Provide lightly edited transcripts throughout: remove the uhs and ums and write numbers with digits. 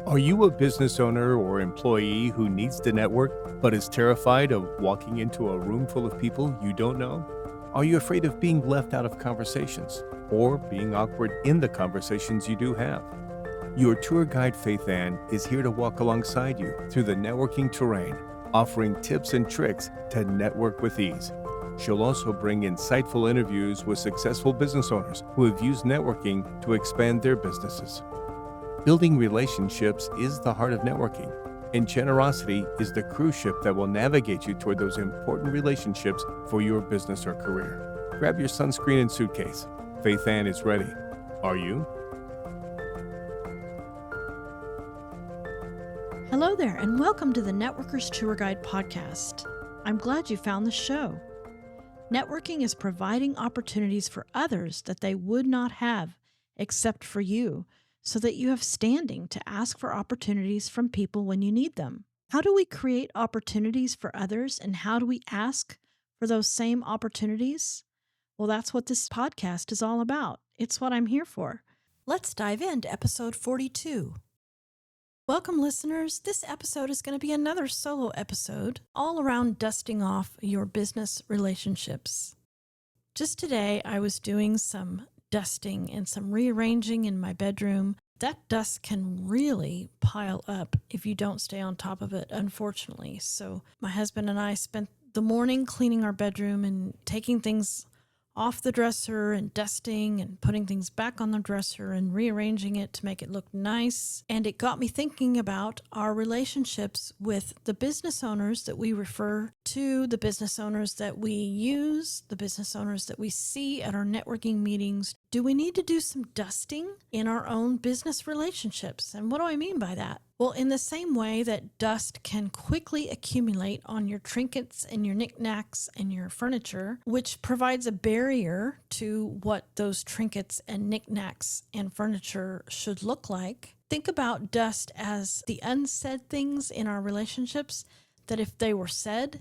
Are you a business owner or employee who needs to network but is terrified of walking into a room full of people you don't know? Are you afraid of being left out of conversations or being awkward in the conversations you do have? Your tour guide, Faithann, is here to walk alongside you through the networking terrain, offering tips and tricks to network with ease. She'll also bring insightful interviews with successful business owners who have used networking to expand their businesses. Building relationships is the heart of networking, and generosity is the cruise ship that will navigate you toward those important relationships for your business or career. Grab your sunscreen and suitcase. Faithann is ready. Are you? Hello there, and welcome to the Networkers Tour Guide podcast. I'm glad you found the show. Networking is providing opportunities for others that they would not have except for you, so that you have standing to ask for opportunities from people when you need them. How do we create opportunities for others, and how do we ask for those same opportunities? Well, that's what this podcast is all about. It's what I'm here for. Let's dive into episode 42. Welcome, listeners. This episode is going to be another solo episode all around dusting off your business relationships. Just today, I was doing some dusting and some rearranging in my bedroom. That dust can really pile up if you don't stay on top of it, unfortunately. So my husband and I spent the morning cleaning our bedroom and taking things off the dresser and dusting and putting things back on the dresser and rearranging it to make it look nice. And it got me thinking about our relationships with the business owners that we refer to, the business owners that we use, the business owners that we see at our networking meetings. Do we need to do some dusting in our own business relationships? And what do I mean by that? Well, in the same way that dust can quickly accumulate on your trinkets and your knickknacks and your furniture, which provides a barrier to what those trinkets and knickknacks and furniture should look like, think about dust as the unsaid things in our relationships that if they were said,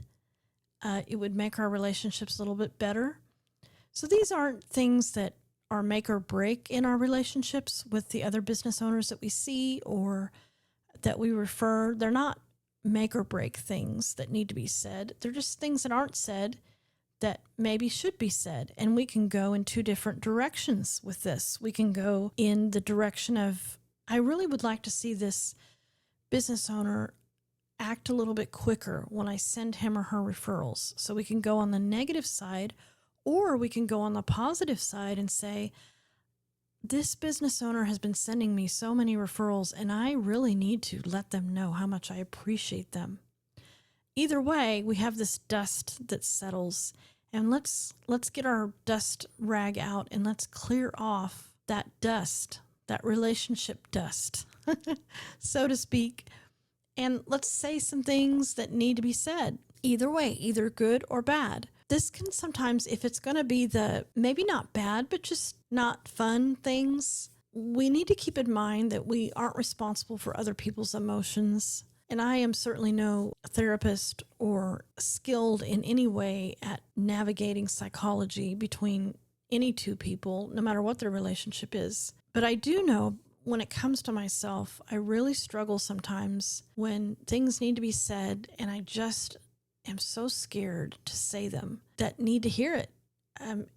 it would make our relationships a little bit better. So these aren't things that are make or break in our relationships with the other business owners that we see or that we refer. They're not make or break things that need to be said. They're just things that aren't said that maybe should be said. And we can go in two different directions with this. We can go in the direction of, I really would like to see this business owner act a little bit quicker when I send him or her referrals. So we can go on the negative side, or we can go on the positive side and say, this business owner has been sending me so many referrals, and I really need to let them know how much I appreciate them. Either way, we have this dust that settles, and let's get our dust rag out and let's clear off that dust, that relationship dust, so to speak. And let's say some things that need to be said. Either way, either good or bad. This can sometimes, if it's going to be the maybe not bad, but just not fun things, we need to keep in mind that we aren't responsible for other people's emotions. And I am certainly no therapist or skilled in any way at navigating psychology between any two people, no matter what their relationship is. But I do know when it comes to myself, I really struggle sometimes when things need to be said and I just am so scared to say them that need to hear it.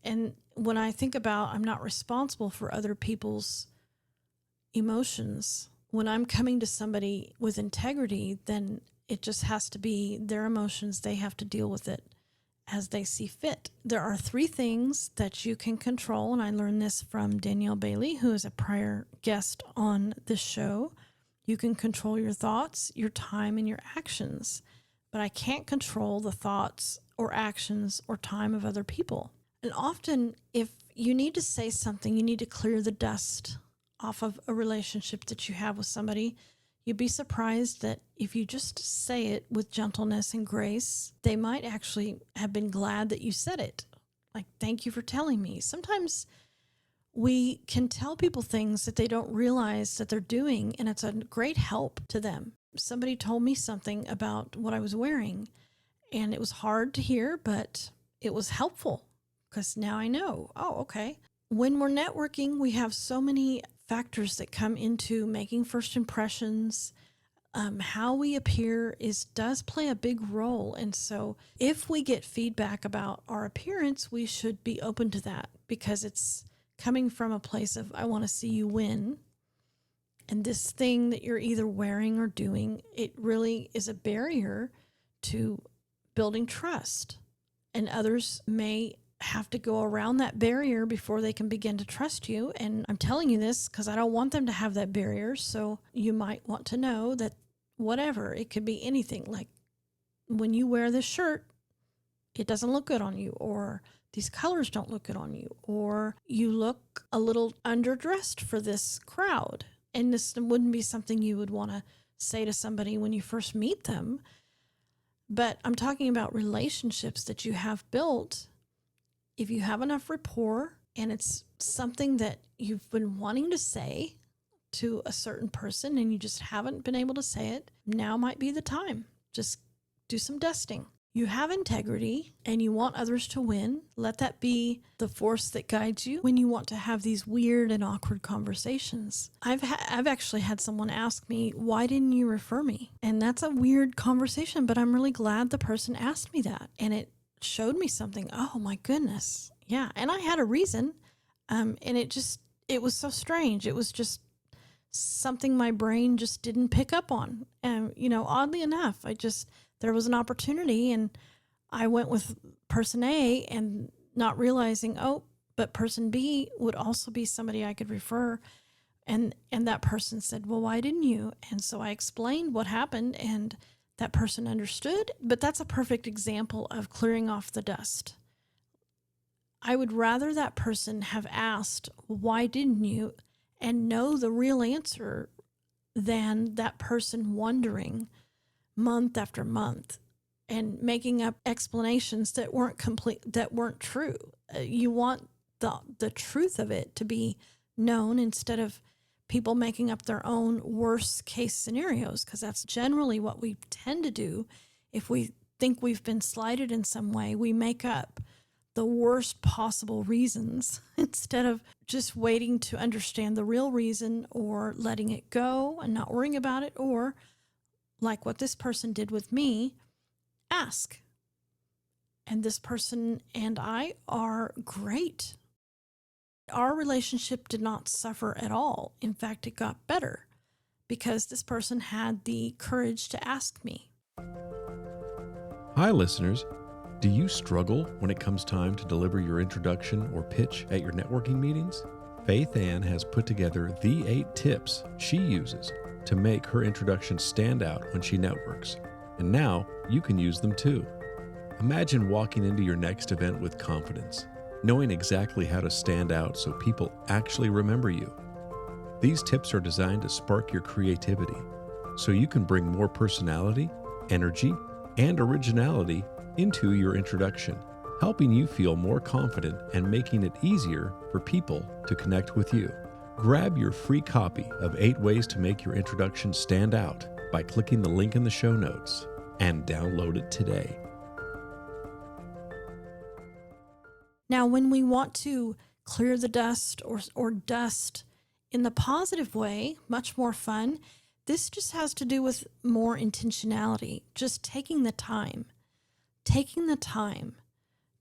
And when I think about I'm not responsible for other people's emotions, when I'm coming to somebody with integrity, then it just has to be their emotions. They have to deal with it as they see fit. There are 3 things that you can control, and I learned this from Danielle Bailey, who is a prior guest on this show. You can control your thoughts, your time, and your actions. But I can't control the thoughts or actions or time of other people. And often, if you need to say something, you need to clear the dust off of a relationship that you have with somebody. You'd be surprised that if you just say it with gentleness and grace, they might actually have been glad that you said it. Like, thank you for telling me. Sometimes we can tell people things that they don't realize that they're doing, and it's a great help to them. Somebody told me something about what I was wearing, and it was hard to hear, but it was helpful because now I know, oh, okay. When we're networking, we have so many factors that come into making first impressions. How we appear does play a big role. And so if we get feedback about our appearance, we should be open to that, because it's coming from a place of, I want to see you win. And this thing that you're either wearing or doing, it really is a barrier to building trust. And others may have to go around that barrier before they can begin to trust you. And I'm telling you this because I don't want them to have that barrier. So you might want to know that whatever, it could be anything, like when you wear this shirt, it doesn't look good on you, or these colors don't look good on you, or you look a little underdressed for this crowd. And this wouldn't be something you would want to say to somebody when you first meet them. But I'm talking about relationships that you have built. If you have enough rapport and it's something that you've been wanting to say to a certain person and you just haven't been able to say it, now might be the time. Just do some dusting. You have integrity and you want others to win. Let that be the force that guides you when you want to have these weird and awkward conversations. I've actually had someone ask me, why didn't you refer me? And that's a weird conversation, but I'm really glad the person asked me that. And it showed me something. Oh my goodness. Yeah. And I had a reason. And it was so strange. It was just something my brain just didn't pick up on. And, oddly enough, there was an opportunity and I went with person A and not realizing, but person B would also be somebody I could refer. And that person said, well, why didn't you? And so I explained what happened and that person understood. But that's a perfect example of clearing off the dust. I would rather that person have asked, why didn't you? And know the real answer than that person wondering month after month and making up explanations that weren't complete, that weren't true. You want the truth of it to be known instead of people making up their own worst case scenarios, because that's generally what we tend to do. If we think we've been slighted in some way, we make up the worst possible reasons instead of just waiting to understand the real reason or letting it go and not worrying about it, or like what this person did with me, ask. And this person and I are great. Our relationship did not suffer at all. In fact, it got better because this person had the courage to ask me. Hi, listeners. Do you struggle when it comes time to deliver your introduction or pitch at your networking meetings? Faithann has put together the 8 tips she uses to make her introduction stand out when she networks. And now you can use them too. Imagine walking into your next event with confidence, knowing exactly how to stand out so people actually remember you. These tips are designed to spark your creativity so you can bring more personality, energy, and originality into your introduction, helping you feel more confident and making it easier for people to connect with you. Grab your free copy of 8 Ways to Make Your Introduction Stand Out by clicking the link in the show notes and download it today. Now, when we want to clear the dust or dust in the positive way, much more fun, this just has to do with more intentionality, just taking the time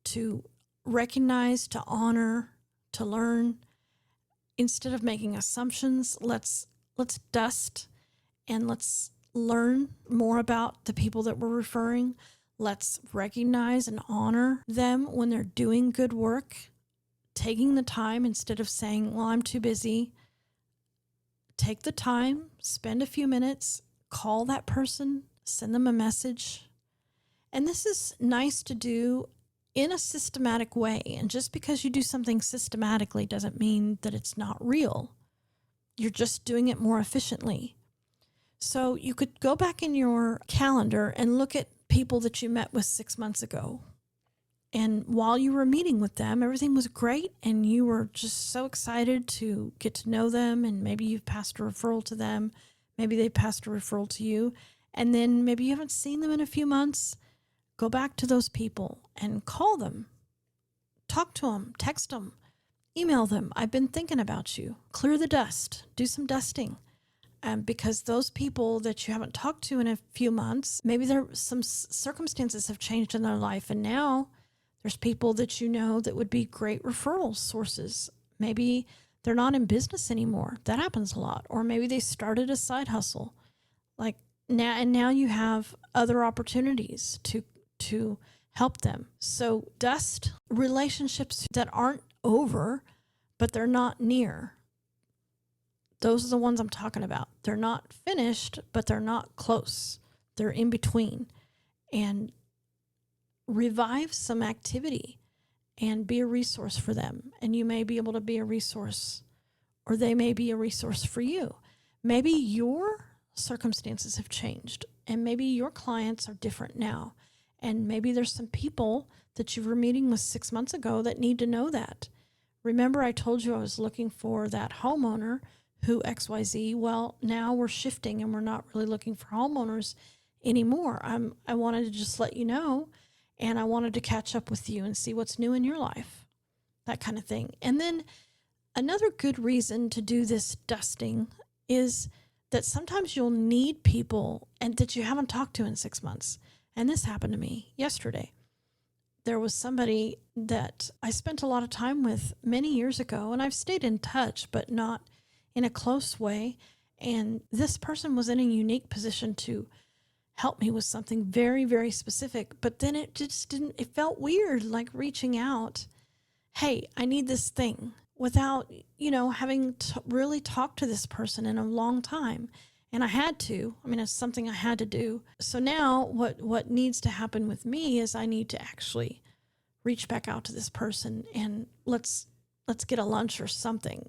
to recognize, to honor, to learn. Instead of making assumptions, let's dust and let's learn more about the people that we're referring. Let's recognize and honor them when they're doing good work, taking the time instead of saying, well, I'm too busy. Take the time, spend a few minutes, call that person, send them a message. And this is nice to do in a systematic way. And just because you do something systematically doesn't mean that it's not real. You're just doing it more efficiently. So you could go back in your calendar and look at people that you met with 6 months ago. And while you were meeting with them, everything was great and you were just so excited to get to know them, and maybe you've passed a referral to them, maybe they passed a referral to you, and then maybe you haven't seen them in a few months. Go back to those people and call them, talk to them, text them, email them. I've been thinking about you. Clear the dust. Do some dusting. Because those people that you haven't talked to in a few months, maybe some circumstances have changed in their life, and now there's people that you know that would be great referral sources. Maybe they're not in business anymore. That happens a lot. Or maybe they started a side hustle. Now you have other opportunities to help them. So dust relationships that aren't over, but they're not near. Those are the ones I'm talking about. They're not finished, but they're not close. They're in between. And revive some activity and be a resource for them. And you may be able to be a resource, or they may be a resource for you. Maybe your circumstances have changed, and maybe your clients are different now. And maybe there's some people that you were meeting with 6 months ago that need to know that. Remember, I told you I was looking for that homeowner who XYZ. Well, now we're shifting and we're not really looking for homeowners anymore. I wanted to just let you know, and I wanted to catch up with you and see what's new in your life, that kind of thing. And then another good reason to do this dusting is that sometimes you'll need people and that you haven't talked to in 6 months. And this happened to me yesterday. There was somebody that I spent a lot of time with many years ago, and I've stayed in touch, but not in a close way. And this person was in a unique position to help me with something very, very specific. But then it just it felt weird, like reaching out, hey, I need this thing, without, having really talked to this person in a long time. And I had to. It's something I had to do. So now what needs to happen with me is I need to actually reach back out to this person and let's get a lunch or something.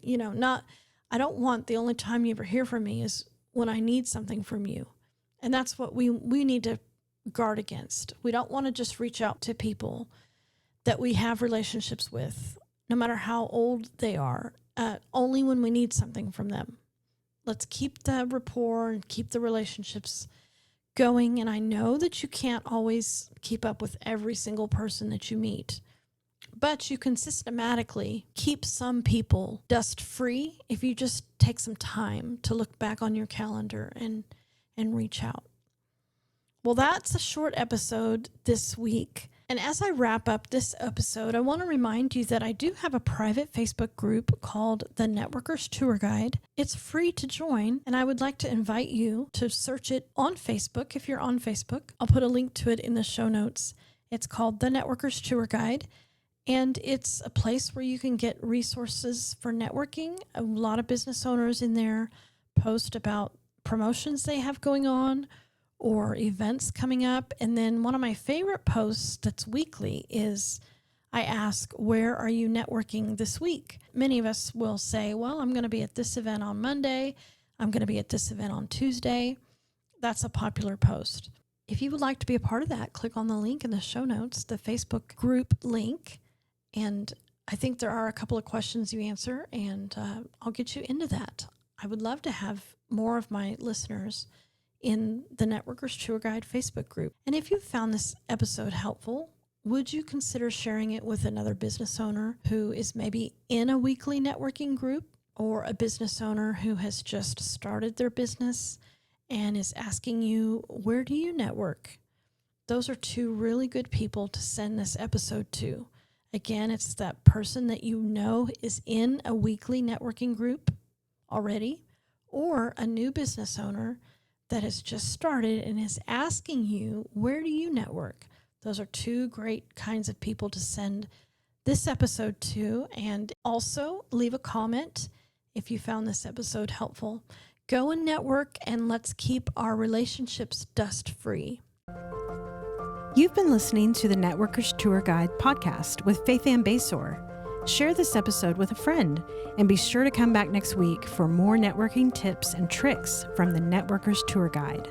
I don't want the only time you ever hear from me is when I need something from you. And that's what we need to guard against. We don't want to just reach out to people that we have relationships with, no matter how old they are, only when we need something from them. Let's keep the rapport and keep the relationships going. And I know that you can't always keep up with every single person that you meet, but you can systematically keep some people dust free if you just take some time to look back on your calendar and reach out. Well, that's a short episode this week. And as I wrap up this episode, I want to remind you that I do have a private Facebook group called The Networkers Tour Guide. It's free to join, and I would like to invite you to search it on Facebook if you're on Facebook. I'll put a link to it in the show notes. It's called The Networkers Tour Guide, and it's a place where you can get resources for networking. A lot of business owners in there post about promotions they have going on or events coming up. And then one of my favorite posts that's weekly is I ask, where are you networking this week? Many of us will say, well, I'm going to be at this event on Monday. I'm going to be at this event on Tuesday. That's a popular post. If you would like to be a part of that, click on the link in the show notes, the Facebook group link. And I think there are a couple of questions you answer, and I'll get you into that. I would love to have more of my listeners in the Networkers Tour Guide Facebook group. And if you found this episode helpful, would you consider sharing it with another business owner who is maybe in a weekly networking group, or a business owner who has just started their business and is asking you, where do you network? Those are two really good people to send this episode to. Again, it's that person that you know is in a weekly networking group already, or a new business owner that has just started and is asking you, where do you network? Those are two great kinds of people to send this episode to. And also leave a comment if you found this episode helpful. Go and network, and let's keep our relationships dust free. You've been listening to the Networkers Tour Guide podcast with Faithann Basore. Share this episode with a friend, and be sure to come back next week for more networking tips and tricks from the Networkers Tour Guide.